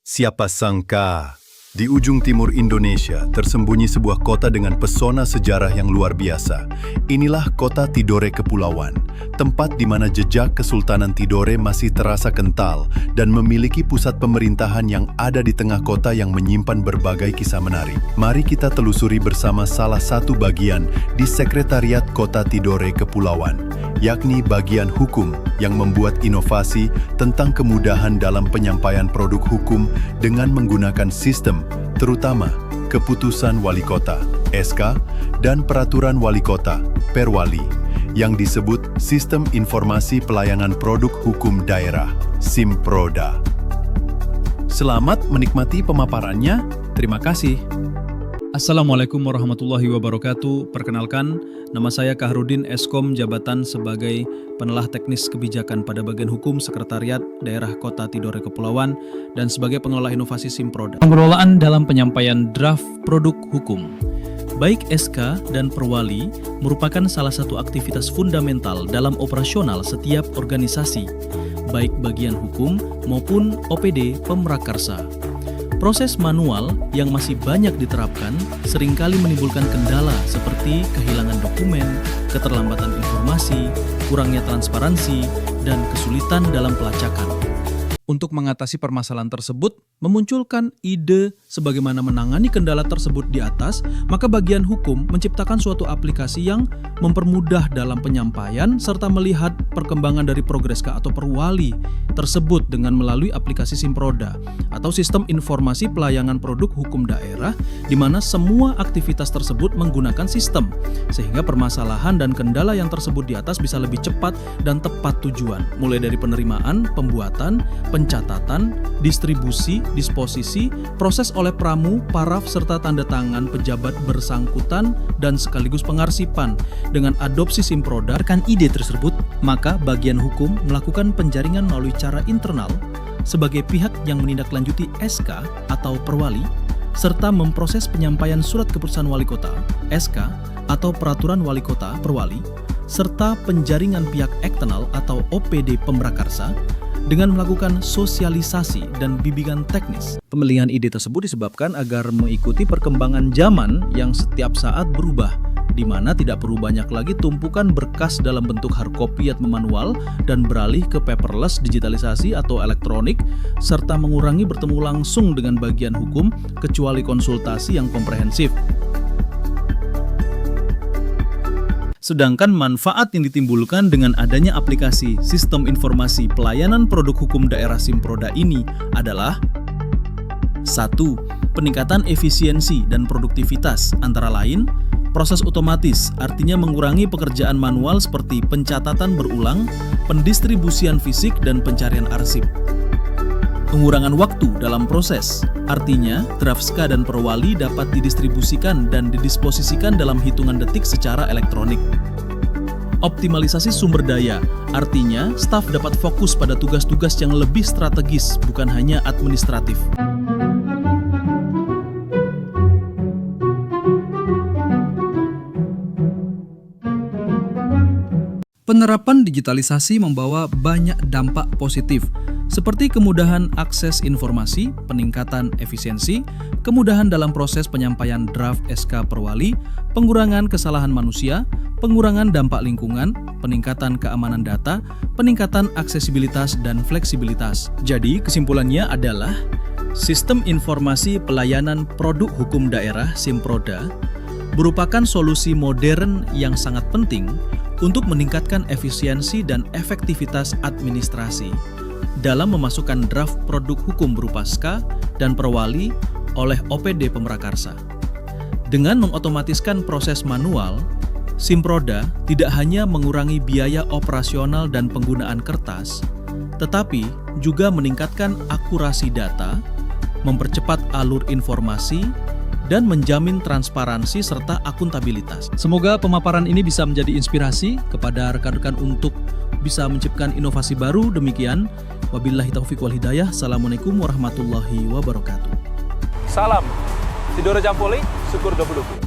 Siapa sangka, di ujung timur Indonesia tersembunyi sebuah kota dengan pesona sejarah yang luar biasa. Inilah kota Tidore Kepulauan, tempat di mana jejak Kesultanan Tidore masih terasa kental dan memiliki pusat pemerintahan yang ada di tengah kota yang menyimpan berbagai kisah menarik. Mari kita telusuri bersama salah satu bagian di Sekretariat Kota Tidore Kepulauan, yakni bagian hukum yang membuat inovasi tentang kemudahan dalam penyampaian produk hukum dengan menggunakan sistem, terutama keputusan wali kota, SK, dan peraturan wali kota, Perwali, yang disebut Sistem Informasi Pelayanan Produk Hukum Daerah, SIMPRODA. Selamat menikmati pemaparannya. Terima kasih. Assalamualaikum warahmatullahi wabarakatuh. Perkenalkan, nama saya Kahrudin Eskom, jabatan sebagai penelah teknis kebijakan pada bagian hukum Sekretariat Daerah Kota Tidore Kepulauan dan sebagai pengelola inovasi SIMPRODA. Pengelolaan dalam penyampaian draft produk hukum, baik SK dan Perwali, merupakan salah satu aktivitas fundamental dalam operasional setiap organisasi, baik bagian hukum maupun OPD Pemrakarsa. Proses manual yang masih banyak diterapkan seringkali menimbulkan kendala seperti kehilangan dokumen, keterlambatan informasi, kurangnya transparansi, dan kesulitan dalam pelacakan. Untuk mengatasi permasalahan tersebut, memunculkan ide sebagaimana menangani kendala tersebut di atas, maka bagian hukum menciptakan suatu aplikasi yang mempermudah dalam penyampaian serta melihat perkembangan dari Progreska atau Perwali tersebut dengan melalui aplikasi SIMPRODA atau Sistem Informasi Pelayanan Produk Hukum Daerah, di mana semua aktivitas tersebut menggunakan sistem, sehingga permasalahan dan kendala yang tersebut di atas bisa lebih cepat dan tepat tujuan, mulai dari penerimaan, pembuatan, pencatatan, distribusi, disposisi, proses oleh pramu, paraf, serta tanda tangan pejabat bersangkutan, dan sekaligus pengarsipan. Dengan adopsi SIMPRODA, rekan ide tersebut, maka bagian hukum melakukan penjaringan melalui cara internal sebagai pihak yang menindaklanjuti SK atau Perwali, serta memproses penyampaian surat keputusan wali kota, SK, atau peraturan wali kota, Perwali, serta penjaringan pihak eksternal atau OPD Pemrakarsa, dengan melakukan sosialisasi dan bimbingan teknis. Pemilihan ide tersebut disebabkan agar mengikuti perkembangan zaman yang setiap saat berubah, di mana tidak perlu banyak lagi tumpukan berkas dalam bentuk hardcopy atau manual dan beralih ke paperless, digitalisasi atau elektronik, serta mengurangi bertemu langsung dengan bagian hukum kecuali konsultasi yang komprehensif. Sedangkan manfaat yang ditimbulkan dengan adanya aplikasi Sistem Informasi Pelayanan Produk Hukum Daerah SIMPRODA ini adalah 1. Peningkatan efisiensi dan produktivitas, antara lain proses otomatis, artinya mengurangi pekerjaan manual seperti pencatatan berulang, pendistribusian fisik, dan pencarian arsip. Pengurangan waktu dalam proses, artinya draft SK dan Perwali dapat didistribusikan dan didisposisikan dalam hitungan detik secara elektronik. Optimalisasi sumber daya, artinya staf dapat fokus pada tugas-tugas yang lebih strategis, bukan hanya administratif. Penerapan digitalisasi membawa banyak dampak positif, seperti kemudahan akses informasi, peningkatan efisiensi, kemudahan dalam proses penyampaian draft SK Perwali, pengurangan kesalahan manusia, pengurangan dampak lingkungan, peningkatan keamanan data, peningkatan aksesibilitas dan fleksibilitas. Jadi, kesimpulannya adalah Sistem Informasi Pelayanan Produk Hukum Daerah SIMPRODA merupakan solusi modern yang sangat penting untuk meningkatkan efisiensi dan efektivitas administrasi dalam memasukkan draft produk hukum berupa SK dan Perwali oleh OPD Pemrakarsa. Dengan mengotomatiskan proses manual, SIMPRODA tidak hanya mengurangi biaya operasional dan penggunaan kertas, tetapi juga meningkatkan akurasi data, mempercepat alur informasi, dan menjamin transparansi serta akuntabilitas. Semoga pemaparan ini bisa menjadi inspirasi kepada rekan-rekan untuk bisa menciptakan inovasi baru. Demikian, wabillahi taufiq wal hidayah. Assalamualaikum warahmatullahi wabarakatuh. Salam Tidore Jampoli, syukur 2020.